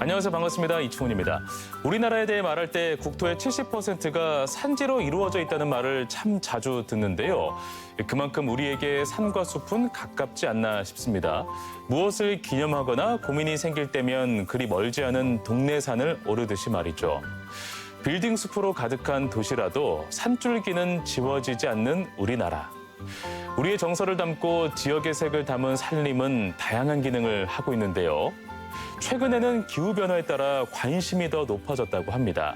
안녕하세요. 반갑습니다. 이충훈입니다. 우리나라에 대해 말할 때 국토의 70%가 산지로 이루어져 있다는 말을 참 자주 듣는데요. 그만큼 우리에게 산과 숲은 가깝지 않나 싶습니다. 무엇을 기념하거나 고민이 생길 때면 그리 멀지 않은 동네 산을 오르듯이 말이죠. 빌딩 숲으로 가득한 도시라도 산줄기는 지워지지 않는 우리나라. 우리의 정서를 담고 지역의 색을 담은 산림은 다양한 기능을 하고 있는데요. 최근에는 기후변화에 따라 관심이 더 높아졌다고 합니다.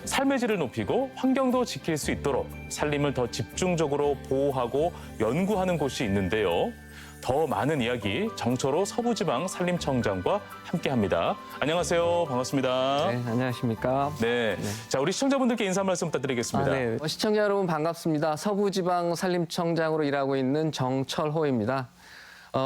삶의 질을 높이고 환경도 지킬 수 있도록 산림을 더 집중적으로 보호하고 연구하는 곳이 있는데요. 더 많은 이야기 정철호 서부지방 산림청장과 함께합니다. 안녕하세요. 반갑습니다. 네, 안녕하십니까. 네. 자, 우리 시청자분들께 인사 말씀 부탁드리겠습니다. 네. 시청자 여러분 반갑습니다. 서부지방 산림청장으로 일하고 있는 정철호입니다.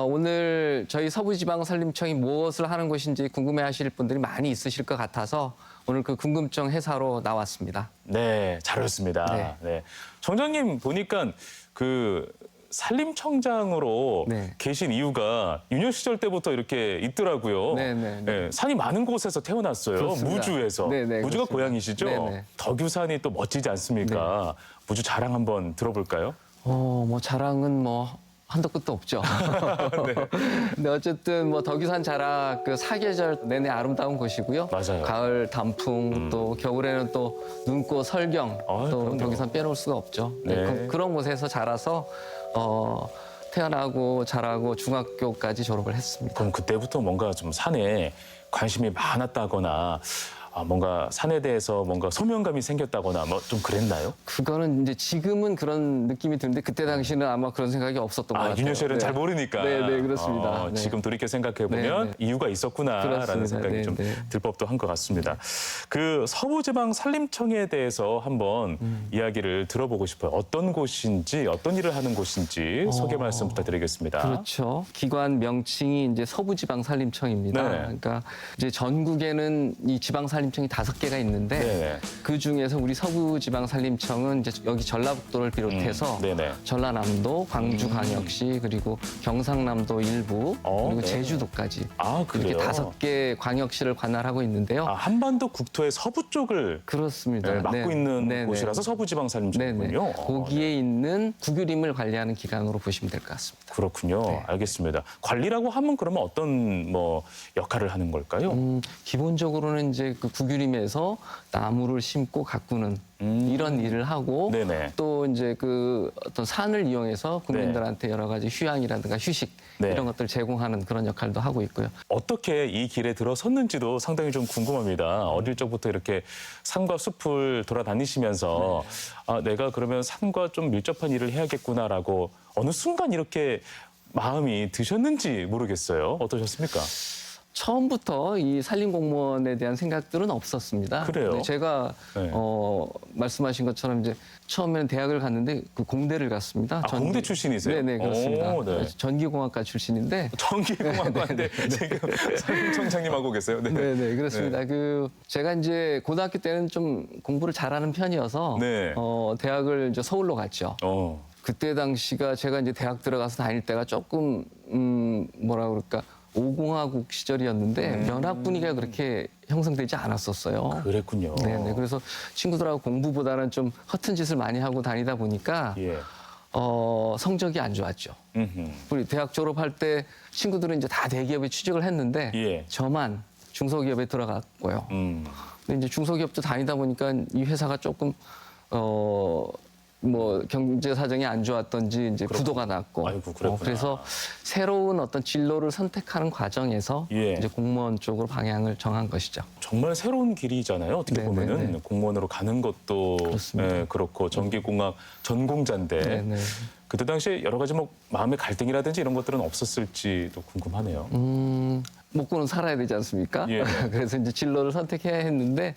오늘 저희 서부지방산림청이 무엇을 하는 곳인지 궁금해하실 분들이 많이 있으실 것 같아서 오늘 그 궁금증 해소하러 나왔습니다. 네, 잘 오셨습니다. 네. 네. 청장님 보니까 그 산림청장으로 네. 계신 이유가 유년 시절 때부터 이렇게 있더라고요. 네. 산이 많은 곳에서 태어났어요. 그렇습니다. 무주에서. 네, 무주가 그렇습니다. 고향이시죠? 네. 덕유산이 또 멋지지 않습니까? 무주 자랑 한번 들어볼까요? 뭐 자랑은 한도 끝도 없죠. 근데 어쨌든 덕유산 자락 그 사계절 내내 아름다운 곳이고요. 맞아요. 가을 단풍 또 겨울에는 또 눈꽃 설경 또 그럼요. 덕유산 빼놓을 수가 없죠. 네. 그런 곳에서 자라서 태어나고 자라고 중학교까지 졸업을 했습니다. 그럼 그때부터 뭔가 좀 산에 관심이 많았다거나 뭔가 산에 대해서 뭔가 소명감이 생겼다거나 좀 그랬나요? 그거는 이제 지금은 그런 느낌이 드는데 그때 당시는 아마 그런 생각이 없었던 것 같아요. 유년 시절은 네. 잘 모르니까. 네, 그렇습니다. 네. 지금 돌이켜 생각해보면 네. 이유가 있었구나라는 그렇습니다. 생각이 네, 좀 네. 들 법도 한 것 같습니다. 그 서부지방 산림청에 대해서 한번 이야기를 들어보고 싶어요. 어떤 곳인지, 어떤 일을 하는 곳인지 소개 말씀 부탁드리겠습니다. 그렇죠. 기관 명칭이 이제 서부지방산림청입니다. 네. 그러니까 이제 전국에는 이 지방산림청이 5개가 있는데 네. 그 중에서 우리 서부지방산림청은 이제 여기 전라북도를 비롯해서 네네. 전라남도, 광주광역시 그리고 경상남도 일부 그리고 네. 제주도까지 그래요? 이렇게 5개 광역시를 관할하고 있는데요. 한반도 국토의 서부 쪽을 그렇습니다. 맡고 네. 있는 네네. 곳이라서 서부지방 산림청이군요. 거기에 있는 국유림을 관리하는 기관으로 보시면 될 것 같습니다. 그렇군요. 네. 알겠습니다. 관리라고 하면 그러면 어떤 역할을 하는 걸까요? 기본적으로는 이제 그 국유림에서 나무를 심고 가꾸는 이런 일을 하고 네네. 또 이제 그 어떤 산을 이용해서 국민들한테 여러 가지 휴양이라든가 휴식 네. 이런 것들을 제공하는 그런 역할도 하고 있고요. 어떻게 이 길에 들어섰는지도 상당히 좀 궁금합니다. 어릴 적부터 이렇게 산과 숲을 돌아다니시면서 내가 그러면 산과 좀 밀접한 일을 해야겠구나라고 어느 순간 이렇게 마음이 드셨는지 모르겠어요. 어떠셨습니까? 처음부터 이 산림공무원에 대한 생각들은 없었습니다. 그래요? 근데 제가 네. 말씀하신 것처럼 이제 처음에는 대학을 갔는데 그 공대를 갔습니다. 공대 출신이세요? 네네 그렇습니다. 네. 전기공학과 출신인데 전기공학과인데 지금 산림청장님하고 계세요. 네. 네네 그렇습니다. 제가 이제 고등학교 때는 좀 공부를 잘하는 편이어서 네. 대학을 이제 서울로 갔죠. 어. 그때 당시가 제가 이제 대학 들어가서 다닐 때가 조금 뭐라 그럴까 5공화국 시절이었는데 면학 분위기가 그렇게 형성되지 않았었어요. 그랬군요. 네네 그래서 친구들하고 공부보다는 좀 허튼 짓을 많이 하고 다니다 보니까 예. 성적이 안 좋았죠. 음흠. 우리 대학 졸업할 때 친구들은 이제 다 대기업에 취직을 했는데 예. 저만 중소기업에 들어갔고요. 근데 이제 중소기업도 다니다 보니까 이 회사가 조금 경제 사정이 안 좋았던지 이제 부도가 났고 아이고, 그랬구나. 그래서 새로운 어떤 진로를 선택하는 과정에서 예. 이제 공무원 쪽으로 방향을 정한 것이죠. 정말 새로운 길이잖아요. 어떻게 네네네. 보면은 공무원으로 가는 것도 그렇습니다. 그렇고 전기공학 전공자인데 네네. 그때 당시에 여러 가지 마음의 갈등이라든지 이런 것들은 없었을지도 궁금하네요. 먹고는 살아야 되지 않습니까? 예. 그래서 이제 진로를 선택해야 했는데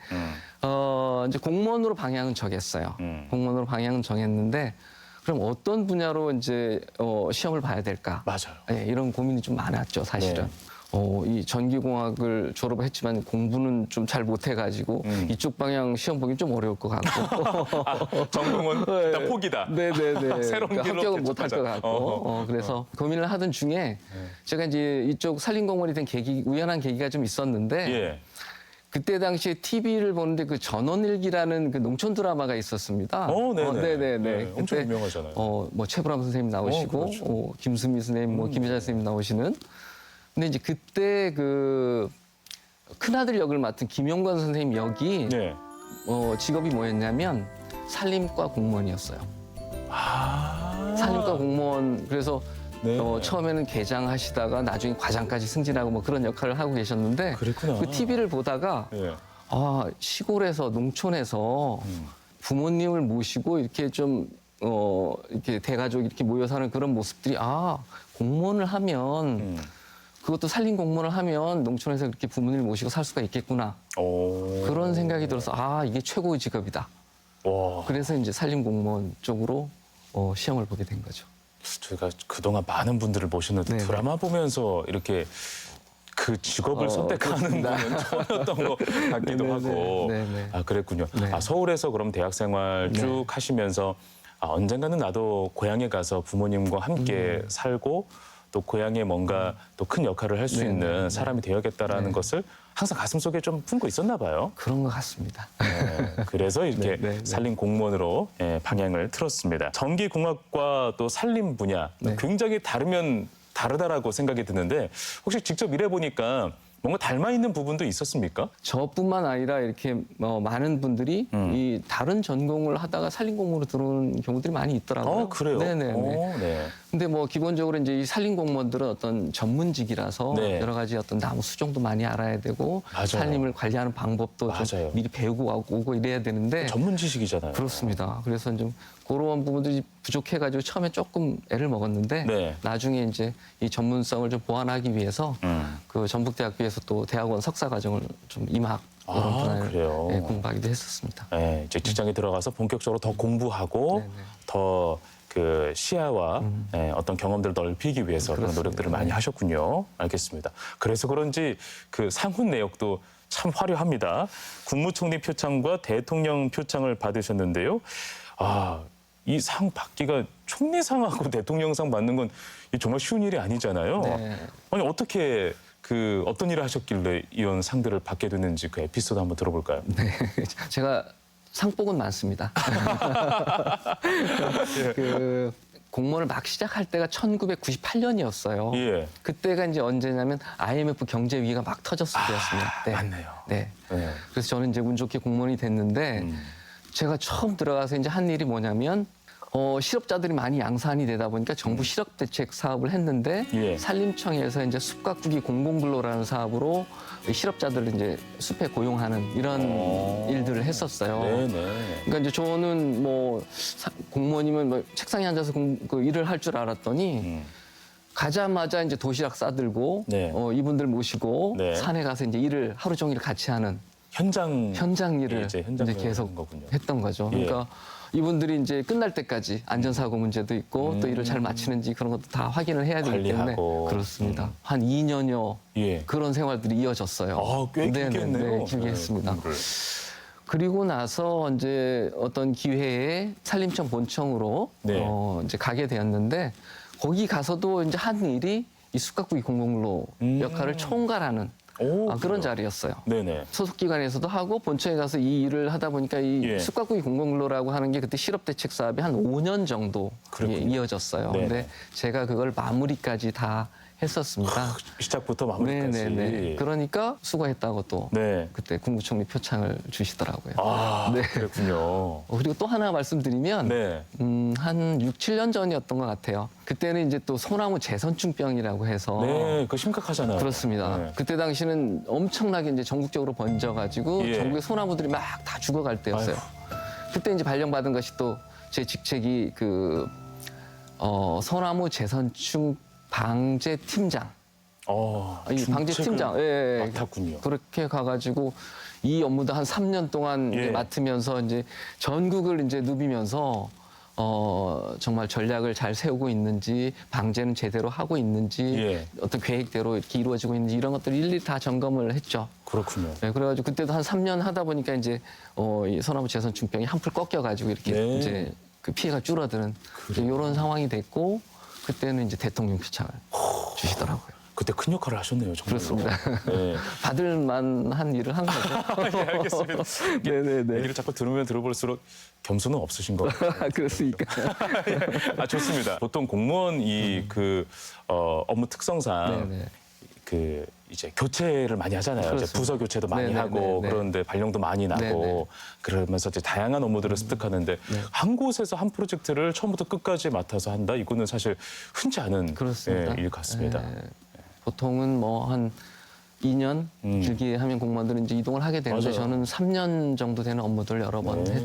이제 공무원으로 방향은 정했어요. 공무원으로 방향은 정했는데 그럼 어떤 분야로 이제 시험을 봐야 될까? 맞아요. 예, 이런 고민이 좀 많았죠, 사실은. 네. 이 전기공학을 졸업했지만 공부는 좀 잘 못해가지고 이쪽 방향 시험 보기 좀 어려울 것 같고. 전공은 일단 포기다. 네네네. 새로운 길로 합격은 못할 것 개척하자. 같고. 그래서 고민을 하던 중에 제가 이제 이쪽 산림공무원이 된 우연한 계기가 좀 있었는데 예. 그때 당시에 TV를 보는데 그 전원일기라는 그 농촌 드라마가 있었습니다. 네네네. 네, 엄청 그때 유명하잖아요. 뭐 최불암 선생님 나오시고 그렇죠. 김수미 선생님, 뭐 김여자 선생님 나오시는. 근데 이제 그때 그 큰아들 역을 맡은 김용관 선생님 역이 네. 직업이 뭐였냐면 산림과 공무원이었어요. 산림과 공무원. 그래서 네. 처음에는 계장 하시다가 나중에 과장까지 승진하고 뭐 그런 역할을 하고 계셨는데 그랬구나. 그 TV를 보다가 네. 시골에서 농촌에서 부모님을 모시고 이렇게 좀 이렇게 대가족 이렇게 모여 사는 그런 모습들이 공무원을 하면 그것도 산림 공무원을 하면 농촌에서 그렇게 부모님을 모시고 살 수가 있겠구나. 그런 생각이 들어서 이게 최고의 직업이다. 와. 그래서 이제 산림 공무원 쪽으로 시험을 보게 된 거죠. 저희가 그동안 많은 분들을 모셨는데 네네. 드라마 보면서 이렇게 그 직업을 선택하는 그렇습니다. 분은 처음이었던 것 같기도 네네. 하고. 네네. 그랬군요. 네. 서울에서 그럼 대학 생활 쭉 하시면서 언젠가는 나도 고향에 가서 부모님과 함께 살고 또 고향에 뭔가 또 큰 역할을 할 수 네네. 있는 사람이 되어야겠다라는 네. 것을 항상 가슴속에 좀 품고 있었나 봐요. 그런 것 같습니다. 네, 그래서 이렇게 네. 산림 공무원으로 방향을 틀었습니다. 전기공학과 또 산림 분야 네. 굉장히 다르다라고 생각이 드는데 혹시 직접 일해보니까 뭔가 닮아 있는 부분도 있었습니까? 저뿐만 아니라 이렇게 많은 분들이 이 다른 전공을 하다가 산림 공무원으로 들어오는 경우들이 많이 있더라고요. 그래요? 네네네. 네. 근데 뭐 기본적으로 이제 이 산림 공무원들은 어떤 전문직이라서 네. 여러 가지 어떤 나무 수종도 많이 알아야 되고 맞아요. 산림을 관리하는 방법도 좀 맞아요. 미리 배우고 오고 이래야 되는데 전문 지식이잖아요. 그렇습니다. 그래서 좀 그런 부분들이 부족해가지고 처음에 조금 애를 먹었는데 네. 나중에 이제 이 전문성을 좀 보완하기 위해서 그 전북대학교에서 또 대학원 석사 과정을 좀 임학 이런 분야를 그래요? 공부하기도 했었습니다. 네, 이제 직장에 들어가서 본격적으로 더 공부하고 네네. 더 그 시야와 어떤 경험들을 넓히기 위해서 그런 그렇습니다. 노력들을 많이 하셨군요. 알겠습니다. 그래서 그런지 그 상훈 내역도 참 화려합니다. 국무총리 표창과 대통령 표창을 받으셨는데요. 이 상 받기가 총리상하고 대통령상 받는 건 정말 쉬운 일이 아니잖아요. 네. 아니 어떻게 어떤 일을 하셨길래 이런 상들을 받게 됐는지 그 에피소드 한번 들어볼까요? 네, 제가 상복은 많습니다. 그 공무원을 막 시작할 때가 1998년이었어요. 예. 그때가 이제 언제냐면 IMF 경제 위기가 막 터졌을 때였습니다. 맞네요. 네. 네. 그래서 저는 이제 운 좋게 공무원이 됐는데 제가 처음 들어가서 이제 한 일이 뭐냐면 실업자들이 많이 양산이 되다 보니까 정부 실업대책 사업을 했는데 예. 산림청에서 이제 숲가꾸기 공공근로라는 사업으로 실업자들을 이제 숲에 고용하는 이런 일들을 했었어요. 네네. 그러니까 이제 저는 뭐 공무원이면 뭐 책상에 앉아서 그 일을 할 줄 알았더니 가자마자 이제 도시락 싸들고 네. 이분들 모시고 네. 산에 가서 이제 일을 하루 종일 같이 하는 현장 일을 이제 이제 현장을 계속 하는 거군요. 했던 거죠. 예. 그러니까 이분들이 이제 끝날 때까지 안전사고 문제도 있고 또 일을 잘 마치는지 그런 것도 다 확인을 해야 되기 때문에 관리하고. 그렇습니다. 한 2년여 예. 그런 생활들이 이어졌어요. 꽤 길겠네요. 네, 길게 했습니다. 공부를. 그리고 나서 이제 어떤 기회에 산림청 본청으로 네. 이제 가게 되었는데 거기 가서도 이제 한 일이 이 숲가꾸기 공공근로 역할을 총괄하는 그런 그래요? 자리였어요. 네네. 소속기관에서도 하고 본청에 가서 이 일을 하다 보니까 이 예. 숲가꾸기 공공근로라고 하는 게 그때 실업대책 사업이 한 5년 정도 그렇군요. 이어졌어요. 네네. 근데 제가 그걸 마무리까지 다 했었습니다. 시작부터 마무리까지. 네네네. 그러니까 수고했다고 또 네. 그때 국무총리 표창을 주시더라고요. 네. 그랬군요. 그리고 또 하나 말씀드리면 네. 한 6, 7년 전이었던 것 같아요. 그때는 이제 또 소나무 재선충병이라고 해서 네, 그거 심각하잖아요. 그렇습니다. 네. 그때 당시는 엄청나게 이제 전국적으로 번져가지고 예. 전국의 소나무들이 막 다 죽어갈 때였어요. 그때 이제 발령받은 것이 또 제 직책이 그 소나무 재선충 방제 팀장. 이 방제 팀장. 예. 맡았군요. 그렇게 가가지고 이 업무도 한 3년 동안 예. 이제 맡으면서 이제 전국을 이제 누비면서 정말 전략을 잘 세우고 있는지 방제는 제대로 하고 있는지 예. 어떤 계획대로 이렇게 이루어지고 있는지 이런 것들을 일일이 다 점검을 했죠. 그렇군요. 네, 그래가지고 그때도 한 3년 하다 보니까 이제 이 소나무 재선충병이 한풀 꺾여가지고 이렇게 네. 이제 그 피해가 줄어드는 이런 상황이 됐고 그때는 이제 대통령 표창을 주시더라고요. 그때 큰 역할을 하셨네요, 정말로. 그렇습니다. 네. 받을 만한 일을 한 거죠. 예, 알겠습니다. 네네네. 얘기를 자꾸 들으면 들어볼수록 겸손은 없으신 것 같아요. 그렇습니까? 아, 좋습니다. 보통 공무원 업무 특성상 네네. 그 이제 교체를 많이 하잖아요. 이제 그렇습니다. 부서 교체도 많이 네네, 하고 네네. 그런데 발령도 많이 나고 네네. 그러면서 이제 다양한 업무들을 습득하는데 한 곳에서 한 프로젝트를 처음부터 끝까지 맡아서 한다. 이거는 사실 흔치 않은 그렇습니다. 일 같습니다. 네. 보통은 뭐 한 2년 길게 하면 공무원들은 이제 이동을 하게 되는데 맞아요. 저는 3년 정도 되는 업무들을 여러 번 네.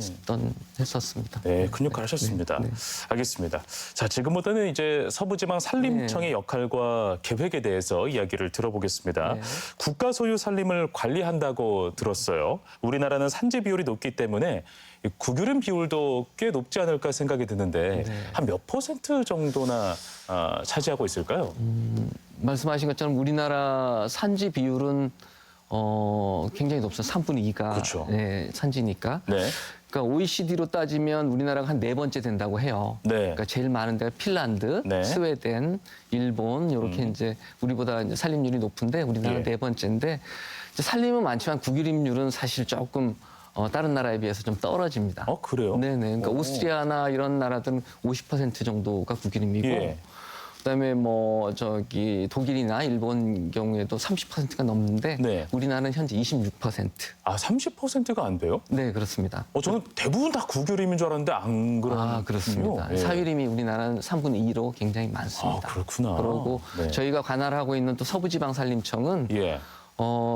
했었습니다. 네, 큰 역할 하셨습니다. 알겠습니다. 자, 지금부터는 이제 서부지방 산림청의 역할과 계획에 대해서 이야기를 들어보겠습니다. 네. 국가 소유 산림을 관리한다고 들었어요. 우리나라는 산지 비율이 높기 때문에 이 국유림 비율도 꽤 높지 않을까 생각이 드는데 네. 한 몇 퍼센트 정도나 차지하고 있을까요? 말씀하신 것처럼 우리나라 산지 비율은 굉장히 높습니다. 3분의 2가 그렇죠. 네, 산지니까. 네. 그러니까 OECD로 따지면 우리나라가 한 4번째 된다고 해요. 네. 그러니까 제일 많은 데가 핀란드, 네. 스웨덴, 일본 이렇게 이제 우리보다 이제 산림률이 높은데 우리나라가 예. 4번째인데 이제 산림은 많지만 국유림률은 사실 조금 다른 나라에 비해서 좀 떨어집니다. 그래요? 네네. 그러니까 오. 오스트리아나 이런 나라들은 50% 정도가 국유림이고 예. 그다음에 뭐 저기 독일이나 일본 경우에도 30%가 넘는데 네. 우리나라는 현재 26%. 아, 30%가 안 돼요? 네, 그렇습니다. 저는 대부분 다 국유림인 줄 알았는데 안 그렇군요. 그렇습니다. 예. 사유림이 우리나라는 3분의 2로 굉장히 많습니다. 아, 그렇구나. 그리고 네. 저희가 관할을 하고 있는 또 서부지방산림청은 예.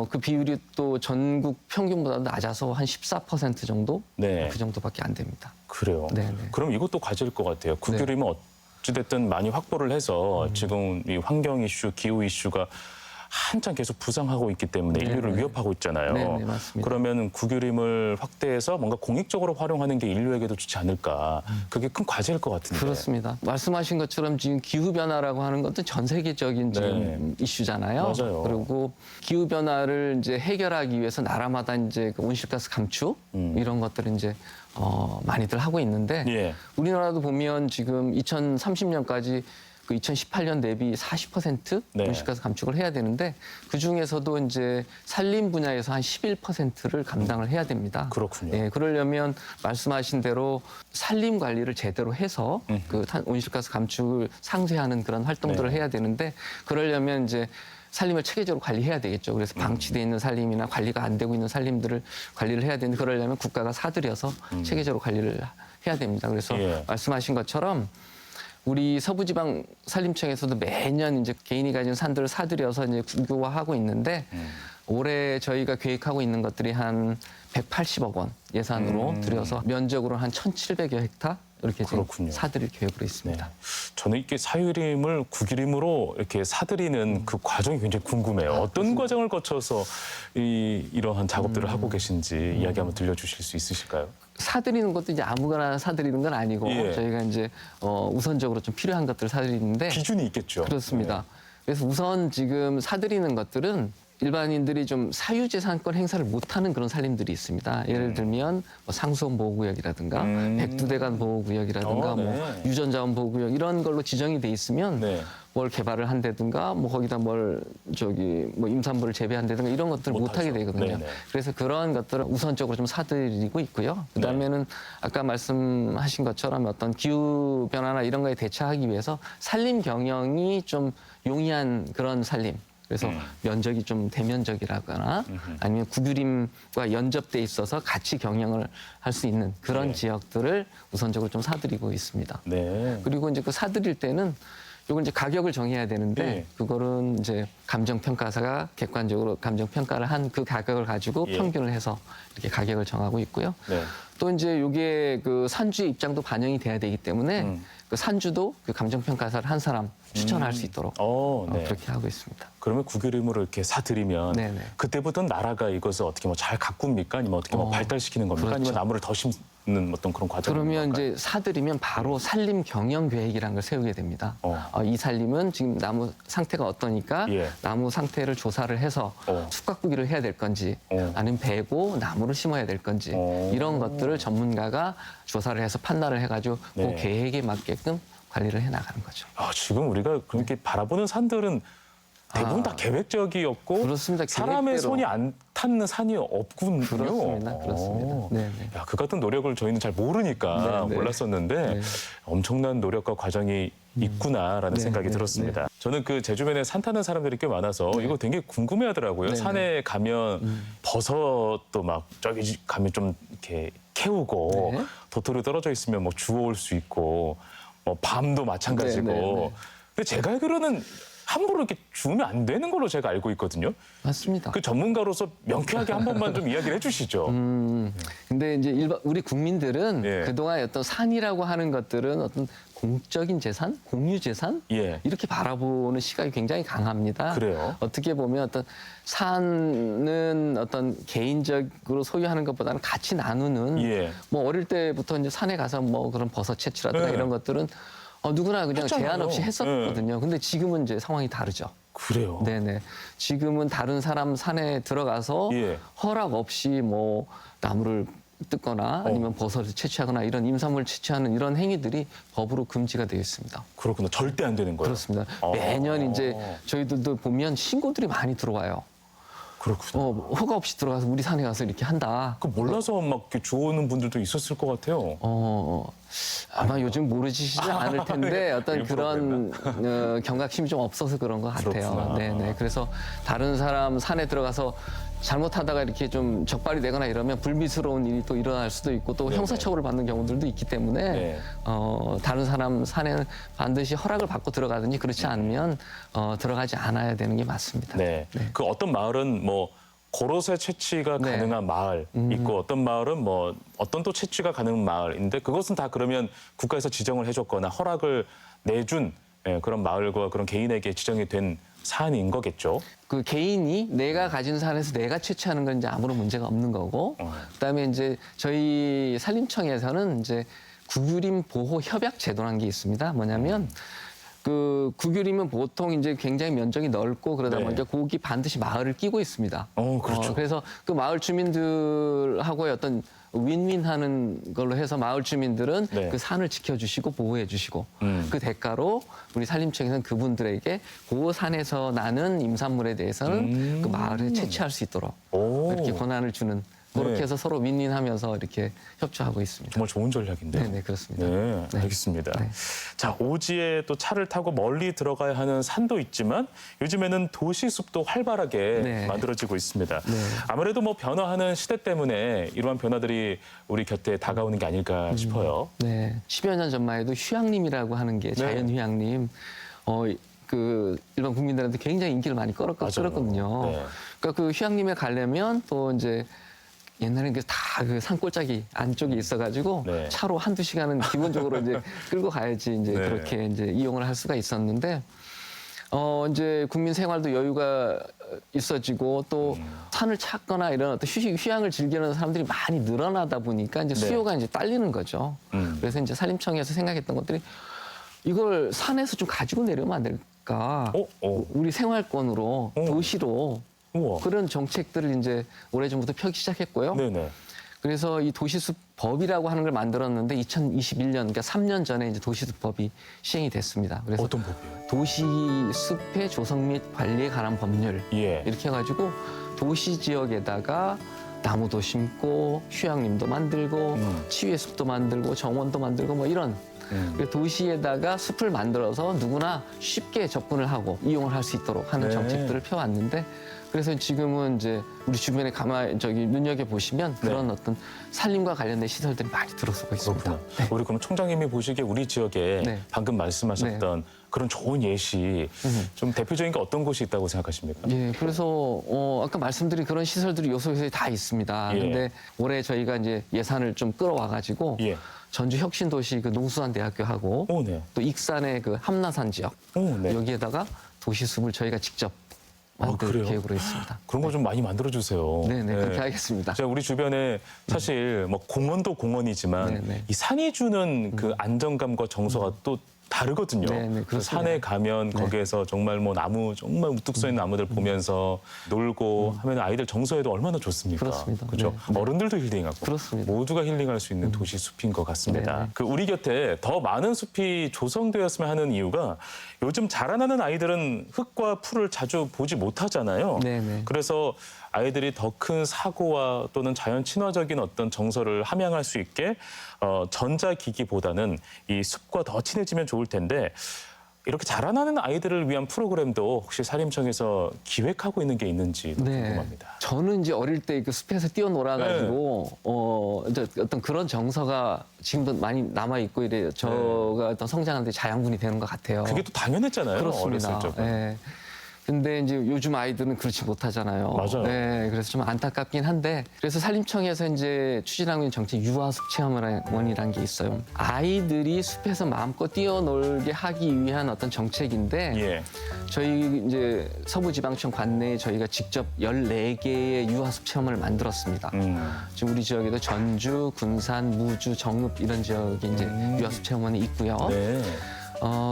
그 비율이 또 전국 평균보다 낮아서 한 14% 정도? 네. 그 정도밖에 안 됩니다. 그래요. 네네. 그럼 이것도 과제일 것 같아요. 국유림은 어찌됐든 많이 확보를 해서 지금 이 환경 이슈, 기후 이슈가 한참 계속 부상하고 있기 때문에 네네. 인류를 위협하고 있잖아요. 네네, 맞습니다. 그러면 국유림을 확대해서 뭔가 공익적으로 활용하는 게 인류에게도 좋지 않을까. 그게 큰 과제일 것 같은데. 그렇습니다. 말씀하신 것처럼 지금 기후변화라고 하는 것도 전 세계적인 지금 이슈잖아요. 맞아요. 그리고 기후변화를 이제 해결하기 위해서 나라마다 이제 그 온실가스 감축 이런 것들을 이제 많이들 하고 있는데 예. 우리나라도 보면 지금 2030년까지 그 2018년 대비 40% 네. 온실가스 감축을 해야 되는데 그 중에서도 이제 산림 분야에서 한 11%를 감당을 해야 됩니다. 그렇군요. 예, 그러려면 말씀하신 대로 산림 관리를 제대로 해서 그 온실가스 감축을 상쇄하는 그런 활동들을 네. 해야 되는데 그러려면 이제 산림을 체계적으로 관리해야 되겠죠. 그래서 방치돼 있는 산림이나 관리가 안 되고 있는 산림들을 관리를 해야 되는데 그러려면 국가가 사들여서 체계적으로 관리를 해야 됩니다. 그래서 예. 말씀하신 것처럼 우리 서부지방 산림청에서도 매년 이제 개인이 가진 산들을 사들여서 이제 국유화하고 있는데 올해 저희가 계획하고 있는 것들이 한 180억 원 예산으로 들여서 면적으로 한 1,700여 헥타 이렇게 지금 그렇군요. 사들일 계획으로 네. 있습니다. 저는 이렇게 사유림을 국유림으로 이렇게 사들이는 그 과정이 굉장히 궁금해요. 어떤 과정을 거쳐서 이러한 작업들을 하고 계신지 이야기 한번 들려주실 수 있으실까요? 사들이는 것도 이제 아무거나 사들이는 건 아니고 예. 저희가 이제 우선적으로 좀 필요한 것들을 사들이는데 기준이 있겠죠. 그렇습니다. 그래서 우선 지금 사들이는 것들은 일반인들이 좀 사유재산권 행사를 못하는 그런 산림들이 있습니다. 예를 들면 뭐 상수원 보호구역이라든가 백두대간 보호구역이라든가 네. 뭐 유전자원 보호구역 이런 걸로 지정이 돼 있으면 네. 뭘 개발을 한다든가 뭐 거기다 뭘 뭐 임산부를 재배한다든가 이런 것들을 못 하게 못하죠. 되거든요. 네네. 그래서 그런 것들을 우선적으로 좀 사들이고 있고요. 그다음에는 아까 말씀하신 것처럼 어떤 기후 변화나 이런 거에 대처하기 위해서 산림 경영이 좀 용이한 그런 산림. 그래서 면적이 좀 대면적이라거나 아니면 국유림과 연접돼 있어서 같이 경영을 할 수 있는 그런 네. 지역들을 우선적으로 좀 사들이고 있습니다. 네. 그리고 이제 그 사들일 때는 요건 이제 가격을 정해야 되는데 네. 그거는 이제 감정평가사가 객관적으로 감정평가를 한 그 가격을 가지고 예. 평균을 해서 이렇게 가격을 정하고 있고요. 네. 또 이제 요게 그 산주의 입장도 반영이 돼야 되기 때문에 그 산주도 그 감정평가사를 한 사람 추천할 수 있도록 네. 그렇게 하고 있습니다. 그러면 국유림으로 이렇게 사들이면 네네. 그때부터 나라가 이것을 어떻게 뭐 잘 가꿉니까? 아니면 어떻게 뭐 발달시키는 겁니까? 그렇죠. 아니면 나무를 더 심는 어떤 그런 과정이 그러면 건가요? 이제 사들이면 바로 산림 경영 계획이라는 걸 세우게 됩니다. 이 산림은 지금 나무 상태가 어떠니까 예. 나무 상태를 조사를 해서 숙각구기를 해야 될 건지 아니면 베고 나무를 심어야 될 건지 이런 것들을 전문가가 조사를 해서 판단을 해가지고 네. 그 계획에 맞게끔 관리를 해 나가는 거죠. 지금 우리가 그렇게 바라보는 산들은 대부분 다 계획적이었고 그렇습니다. 사람의 계획대로. 손이 안 닿는 산이 없군요. 그렇습니다. 그렇습니다. 네, 네. 야, 그 같은 노력을 저희는 잘 모르니까 네, 네. 몰랐었는데 네. 엄청난 노력과 과정이 있구나라는 네, 생각이 네, 들었습니다. 저는 그 제 주변에 산 타는 사람들이 꽤 많아서 이거 되게 궁금해하더라고요. 네, 산에 가면 버섯도 막 저기 가면 좀 이렇게 캐우고 네. 도토리 떨어져 있으면 뭐 주워올 수 있고 뭐 밤도 마찬가지고. 네, 네, 네. 근데 제가 알기로는 함부로 이렇게 주우면 안 되는 걸로 제가 알고 있거든요. 맞습니다. 그 전문가로서 명쾌하게 한 번만 좀 이야기를 해주시죠. 근데 이제 우리 국민들은 예. 그동안 어떤 산이라고 하는 것들은 어떤 공적인 재산, 공유 재산 예. 이렇게 바라보는 시각이 굉장히 강합니다. 그래요? 어떻게 보면 어떤 산은 어떤 개인적으로 소유하는 것보다는 같이 나누는 예. 뭐 어릴 때부터 이제 산에 가서 뭐 그런 버섯 채취라든가 네. 이런 것들은 누구나 그냥 했잖아요. 제한 없이 했었거든요. 근데 지금은 이제 상황이 다르죠. 그래요. 네네. 지금은 다른 사람 산에 들어가서 예. 허락 없이 뭐 나무를 뜯거나 아니면 버섯을 채취하거나 이런 임산물 채취하는 이런 행위들이 법으로 금지가 되어 있습니다. 그렇구나. 절대 안 되는 거예요. 그렇습니다. 매년 이제 저희들도 보면 신고들이 많이 들어와요. 그렇구나. 허가 없이 들어가서 우리 산에 가서 이렇게 한다. 그 몰라서 막 이렇게 주워오는 분들도 있었을 것 같아요. 아마 요즘 모르시지 않을 텐데 어떤 일부러 그런 경각심이 좀 없어서 그런 것 같아요. 그렇구나. 네네. 그래서 다른 사람 산에 들어가서 잘못하다가 이렇게 좀 적발이 되거나 이러면 불미스러운 일이 또 일어날 수도 있고 또 네네. 형사처벌을 받는 경우들도 있기 때문에 네. 다른 사람 산에는 반드시 허락을 받고 들어가든지 그렇지 않으면 들어가지 않아야 되는 게 맞습니다. 네. 그 어떤 마을은 뭐 고로쇠 채취가 네. 가능한 마을 있고 어떤 마을은 뭐 어떤 또 채취가 가능한 마을인데 그것은 다 그러면 국가에서 지정을 해줬거나 허락을 내준 그런 마을과 그런 개인에게 지정이 된 사안인 거겠죠. 그 개인이 내가 가진 산에서 내가 채취하는 건 이제 아무런 문제가 없는 거고, 그다음에 이제 저희 산림청에서는 이제 구규림 보호 협약 제도라는 게 있습니다. 뭐냐면 그 구규림은 보통 이제 굉장히 면적이 넓고 그러다 네. 보니까 거기 반드시 마을을 끼고 있습니다. 그렇죠. 그래서 그 마을 주민들하고의 어떤 윈윈하는 걸로 해서 마을 주민들은 네. 그 산을 지켜주시고 보호해주시고 음. 그 대가로 우리 산림청에서는 그분들에게 그 산에서 나는 임산물에 대해서는 그 마을에 채취할 수 있도록 오. 이렇게 권한을 주는 그렇게 네. 해서 서로 윈윈하면서 이렇게 협조하고 있습니다. 정말 좋은 전략인데요. 네네 그렇습니다. 네, 네. 알겠습니다. 네. 자, 오지에 또 차를 타고 멀리 들어가야 하는 산도 있지만 요즘에는 도시숲도 활발하게 네. 만들어지고 있습니다. 네. 아무래도 뭐 변화하는 시대 때문에 이러한 변화들이 우리 곁에 다가오는 게 아닐까 싶어요. 네, 10여 년 전만 해도 휴양림이라고 하는 게 자연 휴양림 그 일반 국민들한테 굉장히 인기를 많이 끌었거든요. 네. 그러니까 그 휴양림에 가려면 또 이제 옛날에는 다 그 산골짜기 안쪽에 있어가지고 네. 차로 한두 시간은 기본적으로 이제 끌고 가야지 이제 네. 그렇게 이제 이용을 할 수가 있었는데 이제 국민 생활도 여유가 있어지고 또 산을 찾거나 이런 어떤 휴양을 즐기는 사람들이 많이 늘어나다 보니까 이제 네. 수요가 이제 딸리는 거죠. 그래서 이제 산림청에서 생각했던 것들이 이걸 산에서 좀 가지고 내려면 안 될까? 우리 생활권으로 도시로 우와. 그런 정책들을 이제 오래전부터 펴기 시작했고요. 네네. 그래서 이 도시숲법이라고 하는 걸 만들었는데 2021년, 그러니까 3년 전에 이제 도시숲법이 시행이 됐습니다. 그래서 어떤 법이요? 도시숲의 조성 및 관리에 관한 법률 예. 이렇게 해가지고 도시 지역에다가 나무도 심고 휴양림도 만들고 치유의 숲도 만들고 정원도 만들고 뭐 이런 그래서 도시에다가 숲을 만들어서 누구나 쉽게 접근을 하고 이용을 할 수 있도록 하는 네. 정책들을 펴왔는데 그래서 지금은 이제 우리 주변에 눈여겨 보시면 그런 어떤 산림과 관련된 시설들이 많이 들어서고 있습니다. 그렇구나. 우리 그럼 총장님이 보시기에 우리 지역에 네. 방금 말씀하셨던 그런 좋은 예시 좀 대표적인 게 어떤 곳이 있다고 생각하십니까? 예, 그래서 아까 말씀드린 그런 시설들이 요소에 다 있습니다. 예. 근데 올해 저희가 이제 예산을 좀 끌어와가지고 예. 전주 혁신도시 그 농수산대학교하고 오, 네. 또 익산의 그 함나산 지역 오, 네. 여기에다가 도시숲을 저희가 직접 만들 그래요? 계획으로 있습니다. 그런 거 좀 많이 만들어 주세요. 네네 그렇게 하겠습니다. 제가 우리 주변에 사실 뭐 공원도 공원이지만 네네. 이 산이 주는 그 안정감과 정서가 또 다르거든요. 네네, 그렇습니다. 산에 가면 네. 거기에서 정말 뭐 나무 정말 우뚝 서 있는 나무들 보면서 놀고 하면 아이들 정서에도 얼마나 좋습니까? 그렇습니다. 그렇죠. 네. 어른들도 힐링하고 그렇습니다. 모두가 힐링할 수 있는 도시 숲인 것 같습니다. 네네. 그 우리 곁에 더 많은 숲이 조성되었으면 하는 이유가 요즘 자라나는 아이들은 흙과 풀을 자주 보지 못하잖아요. 네네. 그래서 아이들이 더 큰 사고와 또는 자연 친화적인 어떤 정서를 함양할 수 있게 전자기기보다는 이 숲과 더 친해지면 좋을 텐데 이렇게 자라나는 아이들을 위한 프로그램도 혹시 산림청에서 기획하고 있는 게 있는지 궁금합니다. 저는 이제 어릴 때 그 숲에서 뛰어놀아가지고 이제 어떤 그런 정서가 지금도 많이 남아 있고 이래요. 저가 어떤 성장하는데 자양분이 되는 것 같아요. 그게 또 당연했잖아요. 그렇습니다. 어렸을 적은. 예. 근데 이제 요즘 아이들은 그렇지 못하잖아요. 맞아요. 네, 그래서 좀 안타깝긴 한데 그래서 산림청에서 이제 추진하고 있는 정책 유아숲 체험원이라는 게 있어요. 아이들이 숲에서 마음껏 뛰어놀게 하기 위한 어떤 정책인데 예. 저희 이제 서부지방청 관내에 저희가 직접 14개의 유아숲 체험을 만들었습니다. 지금 우리 지역에도 전주, 군산, 무주, 정읍 이런 지역에 이제 유아숲 체험원이 있고요. 네.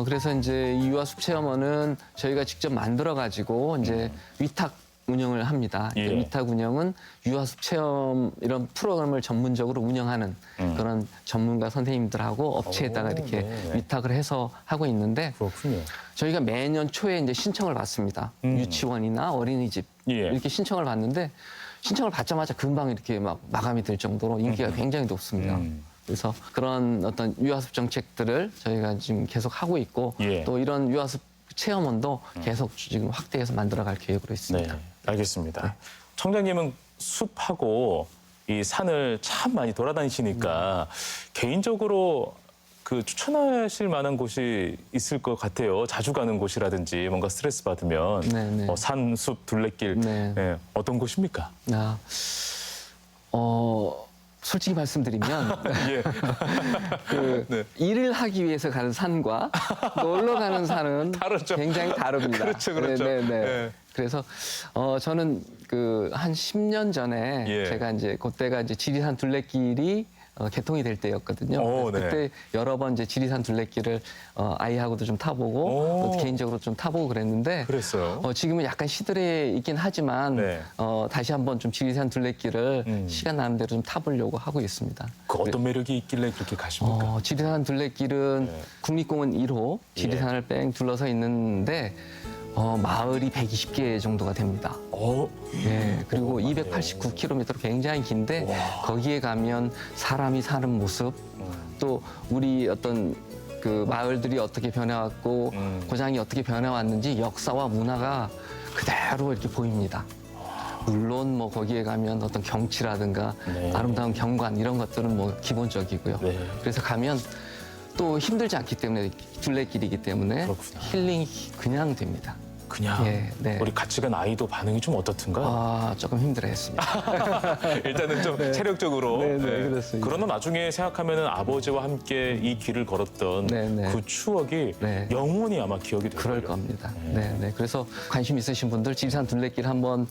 그래서 이제 이 유아숲 체험원은 저희가 직접 만들어가지고 이제 위탁 운영을 합니다. 예. 위탁 운영은 유아숲 체험 이런 프로그램을 전문적으로 운영하는 그런 전문가 선생님들하고 업체에다가 이렇게 네. 위탁을 해서 하고 있는데 그렇군요. 저희가 매년 초에 이제 신청을 받습니다. 유치원이나 어린이집 예. 이렇게 신청을 받는데 신청을 받자마자 금방 이렇게 막 마감이 될 정도로 인기가 굉장히 높습니다. 그래서 그런 어떤 유아숲 정책들을 저희가 지금 계속 하고 있고 예. 또 이런 유아숲 체험원도 계속 지금 확대해서 만들어갈 계획으로 있습니다. 네, 알겠습니다. 청장님은 숲하고 이 산을 참 많이 돌아다니시니까 개인적으로 그 추천하실 만한 곳이 있을 것 같아요. 자주 가는 곳이라든지 뭔가 스트레스 받으면 네네. 산, 숲, 둘레길 네. 네, 어떤 곳입니까? 솔직히 말씀드리면 예. 그 네. 일을 하기 위해서 가는 산과 놀러 가는 산은 다르죠. 굉장히 다릅니다. 그렇죠, 그렇죠. 네. 네. 그래서 저는 그 한 10년 전에 예. 제가 이제 그때가 이제 지리산 둘레길이 개통이 될 때였거든요. 오, 그래서 네. 그때 여러 번 이제 지리산 둘레길을 아이하고도 좀 타보고 오. 개인적으로 좀 타보고 그랬는데 그랬어요. 지금은 약간 시들해 있긴 하지만 네. 다시 한번 좀 지리산 둘레길을 시간 나는 대로 좀 타보려고 하고 있습니다. 그 어떤 매력이 있길래 그렇게 가십니까? 지리산 둘레길은 네. 국립공원 1호 지리산을 뺑 둘러서 있는데 마을이 120개 정도가 됩니다. 예, 그리고 289km 굉장히 긴데 거기에 가면 사람이 사는 모습 또 우리 어떤 그 마을들이 어떻게 변해왔고 고장이 어떻게 변해왔는지 역사와 문화가 그대로 이렇게 보입니다. 물론 뭐 거기에 가면 어떤 경치라든가 네. 아름다운 경관 이런 것들은 뭐 기본적이고요. 네. 그래서 가면 또 힘들지 않기 때문에 둘레길이기 때문에 그렇구나. 힐링이 그냥 됩니다. 그냥 예, 네. 우리 같이 간 아이도 반응이 좀 어떻든가? 조금 힘들어했습니다. 일단은 좀 체력적으로. 네, 그렇습니다. 그러나 나중에 생각하면은 아버지와 함께 이 길을 걸었던 네. 그 추억이 네. 영원히 아마 기억이 될 그럴 거예요. 겁니다. 네. 그래서 관심 있으신 분들 지리산 둘레길 한번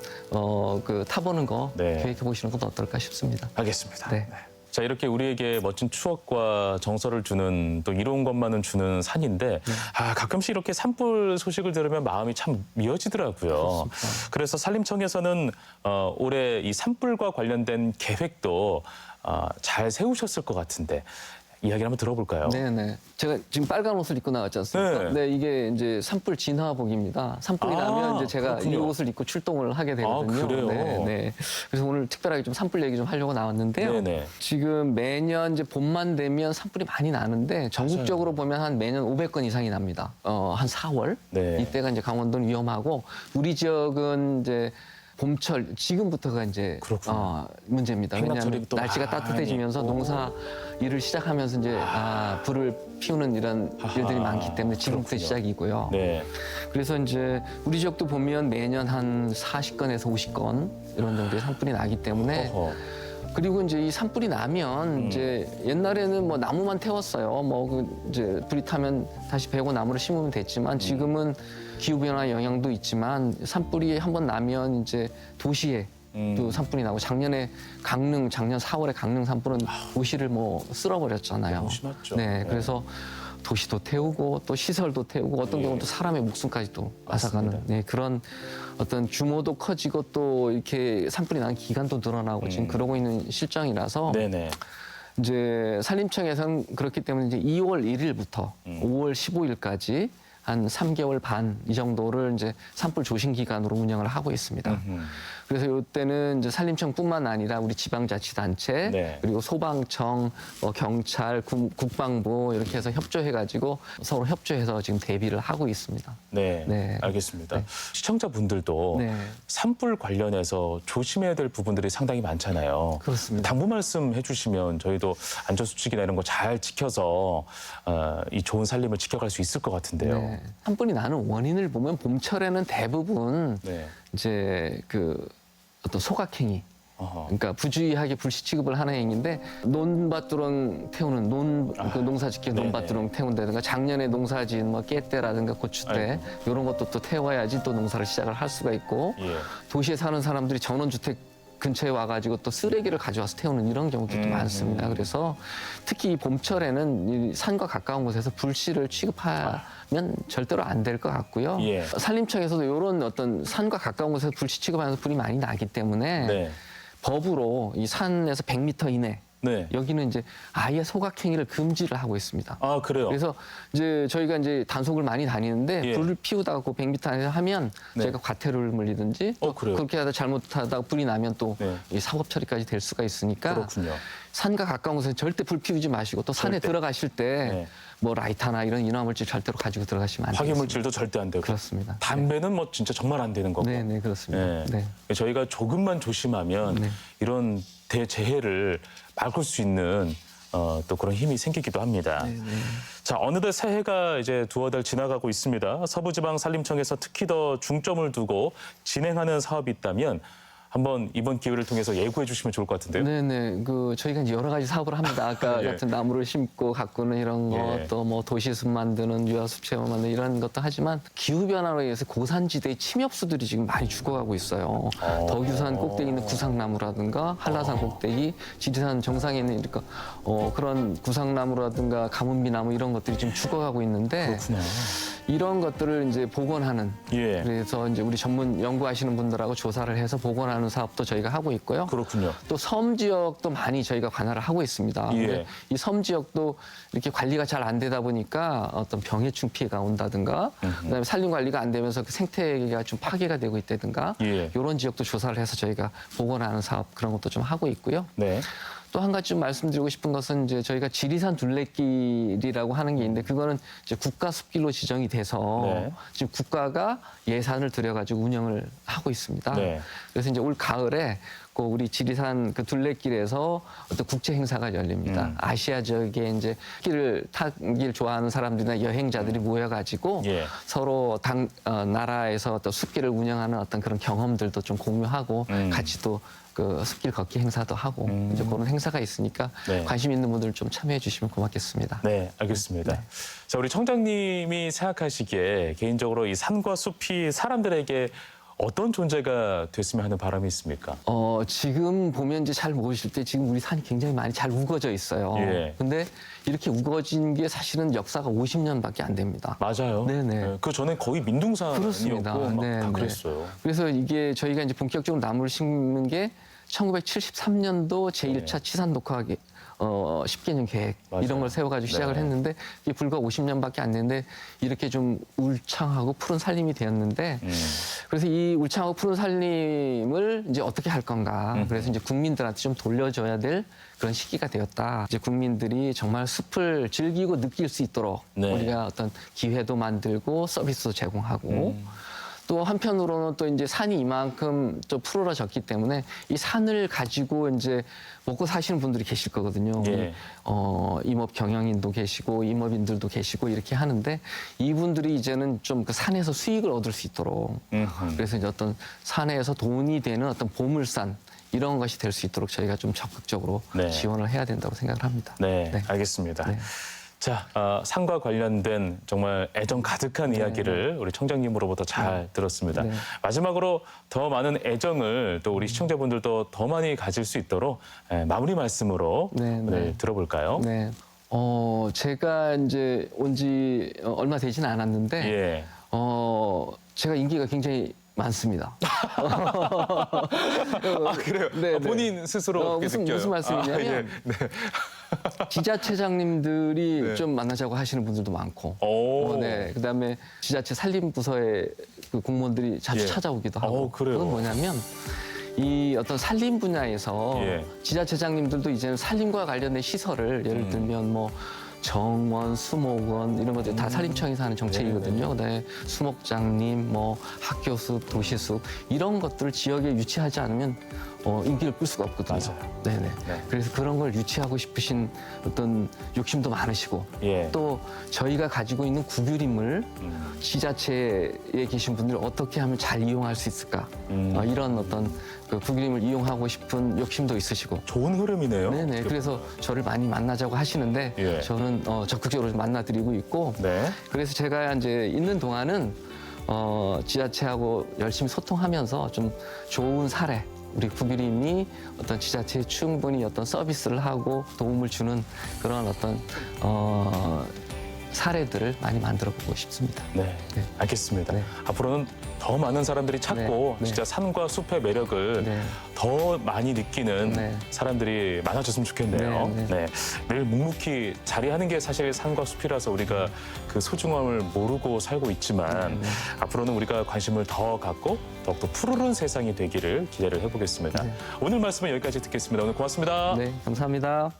그 타보는 거 네. 계획해 보시는 것도 어떨까 싶습니다. 알겠습니다. 네. 자, 이렇게 우리에게 멋진 추억과 정서를 주는 또 이로운 것만은 주는 산인데 가끔씩 이렇게 산불 소식을 들으면 마음이 참 미어지더라고요. 그래서 산림청에서는 올해 이 산불과 관련된 계획도 잘 세우셨을 것 같은데 이야기를 한번 들어볼까요? 네네. 제가 지금 빨간 옷을 입고 나왔지 않습니까? 네. 이게 이제 산불 진화복입니다. 산불이 나면 이제 제가 그렇군요. 이 옷을 입고 출동을 하게 되거든요. 그래요? 네. 그래서 오늘 특별하게 좀 산불 얘기 좀 하려고 나왔는데요. 네네. 지금 매년 이제 봄만 되면 산불이 많이 나는데 전국적으로 보면 한 매년 500건 이상이 납니다. 한 4월 네. 이때가 이제 강원도는 위험하고 우리 지역은 이제 봄철 지금부터가 이제 문제입니다. 횡락철이 왜냐하면 또 날씨가 많이 따뜻해지면서 있고. 농사 일을 시작하면서 이제 불을 피우는 이런 일들이 많기 때문에 지금부터 그렇군요. 시작이고요. 네. 그래서 이제 우리 지역도 보면 매년 한 40건에서 50건 이런 정도의 산불이 나기 때문에 어허. 그리고 이제 이 산불이 나면 이제 옛날에는 뭐 나무만 태웠어요. 이제 불이 타면 다시 베고 나무를 심으면 됐지만 지금은 기후 변화 영향도 있지만 산불이 한번 나면 이제 도시에 또 산불이 나고 작년 4월에 강릉 산불은 도시를 뭐 쓸어버렸잖아요. 너무 심했죠. 네, 그래서 도시도 태우고 또 시설도 태우고 어떤 예. 경우는 또 사람의 목숨까지도 앗아가는 맞습니다. 네, 그런 어떤 규모도 커지고 또 이렇게 산불이 나는 기간도 늘어나고 지금 그러고 있는 실정이라서 네네. 이제 산림청에서는 그렇기 때문에 이제 2월 1일부터 5월 15일까지 한 3개월 반 이 정도를 이제 산불 조심 기간으로 운영을 하고 있습니다. 그래서 이때는 이제 산림청뿐만 아니라 우리 지방자치단체 네. 그리고 소방청, 경찰, 국방부 이렇게 해서 협조해가지고 서로 협조해서 지금 대비를 하고 있습니다. 네, 네. 알겠습니다. 네. 시청자분들도 네. 산불 관련해서 조심해야 될 부분들이 상당히 많잖아요. 그렇습니다. 당부 말씀해 주시면 저희도 안전수칙이나 이런 거 잘 지켜서 이 좋은 살림을 지켜갈 수 있을 것 같은데요. 네. 산불이 나는 원인을 보면 봄철에는 대부분 네. 이제 그 어떤 소각행위, 어허. 그러니까 부주의하게 불시 취급을 하는 행위인데 논밭두렁 태우는 그 농사짓기 네네. 논밭두렁 태운다든가 작년에 농사지은 뭐 깨때라든가 고추대 이런 것도 또 태워야지 또 농사를 시작을 할 수가 있고 예. 도시에 사는 사람들이 전원주택 근처에 와가지고 또 쓰레기를 가져와서 태우는 이런 경우도 많습니다. 그래서 특히 이 봄철에는 이 산과 가까운 곳에서 불씨를 취급하면 절대로 안 될 것 같고요. 예. 산림청에서도 이런 어떤 산과 가까운 곳에서 불씨 취급하면서 불이 많이 나기 때문에 네. 법으로 이 산에서 100m 이내 네. 여기는 이제 아예 소각행위를 금지를 하고 있습니다. 아, 그래요? 그래서 이제 저희가 이제 단속을 많이 다니는데 예. 불을 피우다가 그 100m 안에서 하면 네. 저희가 과태료를 물리든지 또 그래요? 그렇게 하다 잘못하다가 불이 나면 또 네. 이 사법 처리까지 될 수가 있으니까 그렇군요. 산과 가까운 곳에 절대 불 피우지 마시고 또 산에 절대. 들어가실 때 뭐 네. 라이터나 이런 인화물질 절대로 가지고 들어가시면 안 되겠습니다. 화기물질도 절대 안 되고. 그렇습니다. 담배는 뭐 진짜 정말 안 되는 거고. 네, 네, 그렇습니다. 네. 네. 저희가 조금만 조심하면 네. 이런 대재해를 막을 수 있는 또 그런 힘이 생기기도 합니다. 네, 네. 자, 어느덧 새해가 이제 두어 달 지나가고 있습니다. 서부지방산림청에서 특히 더 중점을 두고 진행하는 사업이 있다면 한번 이번 기회를 통해서 예고해 주시면 좋을 것 같은데요. 네네. 그 저희가 이제 여러 가지 사업을 합니다. 아까 예. 같은 나무를 심고 가꾸는 이런 거, 예. 또 뭐 도시숲 만드는 유아숲 체험 만드는 이런 것도 하지만 기후 변화로 인해서 고산지대의 침엽수들이 지금 많이 죽어가고 있어요. 덕유산 꼭대기 있는 구상나무라든가 한라산 꼭대기, 지리산 정상에 있는 그러니까 그런 구상나무라든가 가문비나무 이런 것들이 지금 죽어가고 있는데 그렇구나. 이런 것들을 이제 복원하는 예. 그래서 이제 우리 전문 연구하시는 분들하고 조사를 해서 복원하는 사업도 저희가 하고 있고요. 그렇군요. 또 섬 지역도 많이 저희가 관할을 하고 있습니다. 예. 근데 이 섬 지역도 이렇게 관리가 잘 안 되다 보니까 어떤 병해충 피해가 온다든가, 그다음에 산림 관리가 안 되면서 그 생태계가 좀 파괴가 되고 있다든가, 예. 이런 지역도 조사를 해서 저희가 복원하는 사업 그런 것도 좀 하고 있고요. 네. 또 한 가지 좀 말씀드리고 싶은 것은 이제 저희가 지리산 둘레길이라고 하는 게 있는데 그거는 이제 국가 숲길로 지정이 돼서 네. 지금 국가가 예산을 들여가지고 운영을 하고 있습니다. 네. 그래서 이제 올 가을에 그 우리 지리산 그 둘레길에서 어떤 국제 행사가 열립니다. 아시아 지역에 이제 길을 타길 좋아하는 사람들이나 여행자들이 모여가지고 예. 서로 나라에서 어떤 숲길을 운영하는 어떤 그런 경험들도 좀 공유하고 같이 또 그 숲길 걷기 행사도 하고 이제 그런 행사가 있으니까 네. 관심 있는 분들 좀 참여해 주시면 고맙겠습니다. 네, 알겠습니다. 자, 우리 청장님이 생각하시기에 개인적으로 이 산과 숲이 사람들에게 어떤 존재가 됐으면 하는 바람이 있습니까? 지금 보면 이제 잘 모르실 때 지금 우리 산이 굉장히 많이 잘 우거져 있어요. 예. 근데 이렇게 우거진 게 사실은 역사가 50년밖에 안 됩니다. 맞아요. 네네. 그 전에 거의 민둥산이었고 그렇습니다. 막 네, 다 네. 그랬어요. 그래서 이게 저희가 이제 본격적으로 나무를 심는 게 1973년도 제1차 치산 녹화 10개년 계획 맞아요. 이런 걸 세워가지고 시작을 네. 했는데 이게 불과 50년밖에 안 됐는데 이렇게 좀 울창하고 푸른 산림이 되었는데 그래서 이 울창하고 푸른 산림을 이제 어떻게 할 건가 그래서 이제 국민들한테 좀 돌려줘야 될 그런 시기가 되었다. 이제 국민들이 정말 숲을 즐기고 느낄 수 있도록 네. 우리가 어떤 기회도 만들고 서비스도 제공하고 또 한편으로는 또 이제 산이 이만큼 또 푸르러졌기 때문에 이 산을 가지고 이제 먹고 사시는 분들이 계실 거거든요. 예. 임업 경영인도 계시고 임업인들도 계시고 이렇게 하는데 이분들이 이제는 좀 그 산에서 수익을 얻을 수 있도록 그래서 이제 어떤 산에서 돈이 되는 어떤 보물산 이런 것이 될 수 있도록 저희가 좀 적극적으로 네. 지원을 해야 된다고 생각을 합니다. 네, 네. 알겠습니다. 네. 자, 산과 관련된 정말 애정 가득한 이야기를 우리 청장님으로부터 잘 들었습니다. 네. 마지막으로 더 많은 애정을 또 우리 시청자분들도 더 많이 가질 수 있도록 마무리 말씀으로 네, 오늘 네. 들어볼까요? 네. 제가 이제 온 지 얼마 되진 않았는데, 예. 제가 인기가 굉장히 많습니다. 아, 그래요? 네, 아, 네. 본인 스스로 그렇게 무슨 느껴요. 말씀이냐면, 예. 네. 지자체장님들이 네. 좀 만나자고 하시는 분들도 많고, 오. 네, 그다음에 지자체 산림부서의 그 공무원들이 자주 예. 찾아오기도 하고, 그래요? 그건 뭐냐면 이 어떤 산림 분야에서 예. 지자체장님들도 이제는 산림과 관련된 시설을 예를 들면 뭐 정원, 수목원 이런 것들 다 산림청에서 하는 정책이거든요. 네, 수목장님, 뭐 학교숲, 도시숲 이런 것들을 지역에 유치하지 않으면 인기를 끌 수가 없거든요. 맞아요. 네네. 네. 그래서 그런 걸 유치하고 싶으신 어떤 욕심도 많으시고 예. 또 저희가 가지고 있는 국유림을 음. 지자체에 계신 분들이 어떻게 하면 잘 이용할 수 있을까 이런 어떤 그 국유림을 이용하고 싶은 욕심도 있으시고 좋은 흐름이네요. 네네 그래서 저를 많이 만나자고 하시는데 예. 저는 적극적으로 만나드리고 있고 네. 그래서 제가 이제 있는 동안은 지자체하고 열심히 소통하면서 좀 좋은 사례 우리 국유림이 어떤 지자체에 충분히 어떤 서비스를 하고 도움을 주는 그런 어떤 사례들을 많이 만들어 보고 싶습니다. 네. 네. 알겠습니다. 네. 앞으로는 더 많은 사람들이 찾고 네. 네. 진짜 산과 숲의 매력을 네. 더 많이 느끼는 네. 사람들이 많아졌으면 좋겠네요. 네, 네. 늘 묵묵히 자리하는 게 사실 산과 숲이라서 우리가 그 소중함을 모르고 살고 있지만 앞으로는 우리가 관심을 더 갖고 더욱더 푸르른 세상이 되기를 기대를 해보겠습니다. 네. 오늘 말씀은 여기까지 듣겠습니다. 오늘 고맙습니다. 네, 감사합니다.